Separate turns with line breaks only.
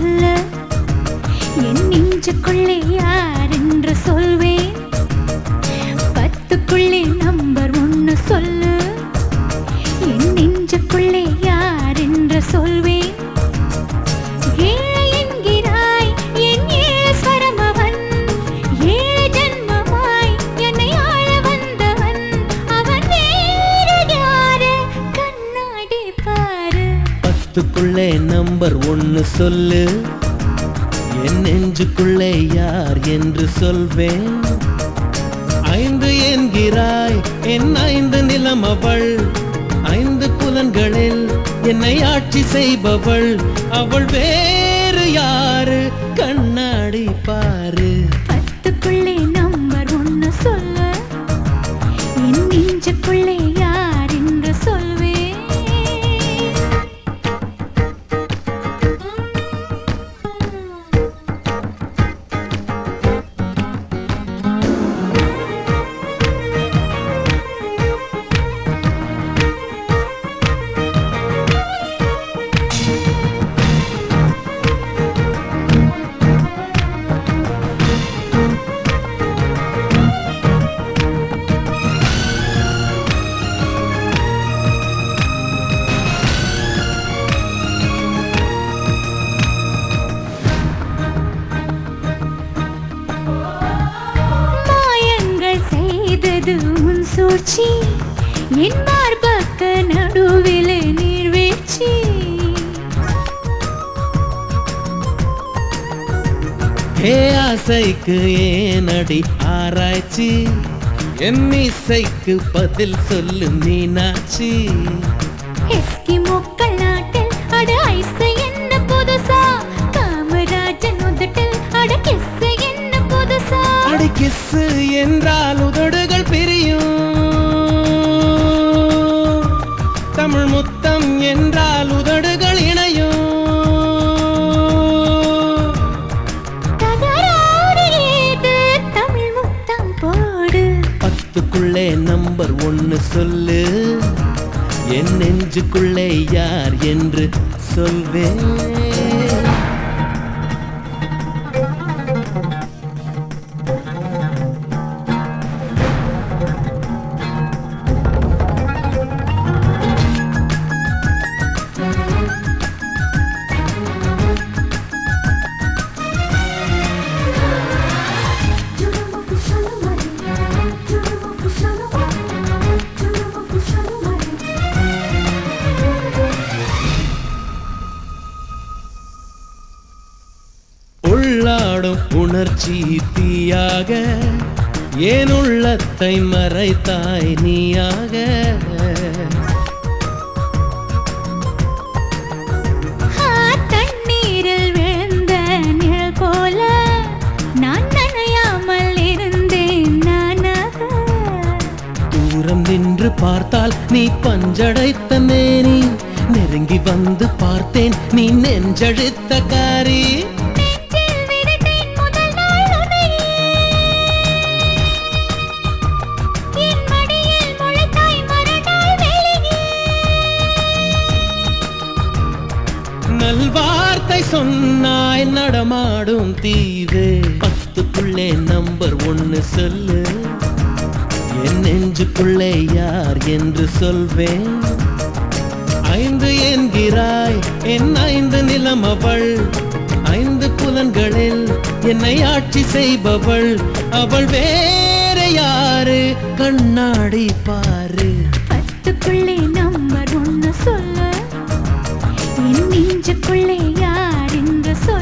சொல்லு என் நெஞ்சுக்குள்ளே யார் என்று சொல்வேன் பத்துக்குள்ளே நம்பர் ஒன்னு சொல்லு என் நெஞ்சுக்குள்ளே யார் என்று சொல்வேன் ஏழை என்கிறாய் என் ஈஸ்வரம் அவன் ஏழு ஜன்மமாய் என்னை ஆள வந்தவன் அவன் வேறு யாரு கண்ணாடி பாரு
பத்துக்குள்ளே நம்பர் ஒன்னு சொல்லு என் நெஞ்சுக்குள்ளே யார் என்று சொல்வேன் ஐந்து என்கிறாய் என் ஐந்து நிலம் அவள் ஐந்து புலன்களில் என்னை ஆட்சி செய்பவள் அவள் வேறு யாரு கண்ணாடி பாரு
பத்துக்குள்ளே நம்பர் ஒன்னு சொல்லு என் நெஞ்சுக்குள்ளே யார் என்று சொல்வேன் உன் சூழ்ச்சி என் மார்பக்க நடுவில் நீர்வீழ்ச்சி
ஏ ஆசைக்கு ஏனடி ஆராய்ச்சி என் இசைக்கு பதில் சொல்லு மீனாட்சி
எஸ்கிமோக்கள் நாட்டில் அட ஐசை என்ன புதுசா காமராஜன் உதட்டில் அட கிஸ்ஸு என்ன புதுசா
அடி கிஸ்ஸு என்றால் உதடுகள் பிரியும் தமிழ் முத்தம் என்றால் உதடுகள் இணையும்
தகராறு ஏது தமிழ் முத்தம் போடு
பத்துக்குள்ளே நம்பர் ஒன்னு சொல்லு என் நெஞ்சுக்குள்ளே யார் என்று சொல்வேன் உள்ளாடும் உணர்ச்சி தீயாக ஏன் உள்ளத்தை மறைத்தாய் நீயாக
தண்ணீரில் விழுந்த நிழல் போல நான் நனையாமல் இருந்தேன் நானாக
தூரம் நின்று பார்த்தால் நீ பஞ்சடைத்த மேனி நெருங்கி வந்து பார்த்தேன் நீ நெஞ்சழுத்த காரி நல்வார்த்தை சொன்னாய் நடமாடும் தீவே பத்துக்குள்ளே நம்பர் ஒன்னு சொல்லு என் நெஞ்சுக்குள்ளே யார் என்று சொல்வேன் ஐந்து என்கிறாய் என் ஐந்து நிலம் அவள் ஐந்து புலன்களில் என்னை ஆட்சி செய்பவள் அவள் வேற யாரு கண்ணாடி பாரு
பத்துக்குள்ளே நம்பர் ஒன்னு சொல்லு என் நெஞ்சுக்குள்ளே யார் என்று சொல்லு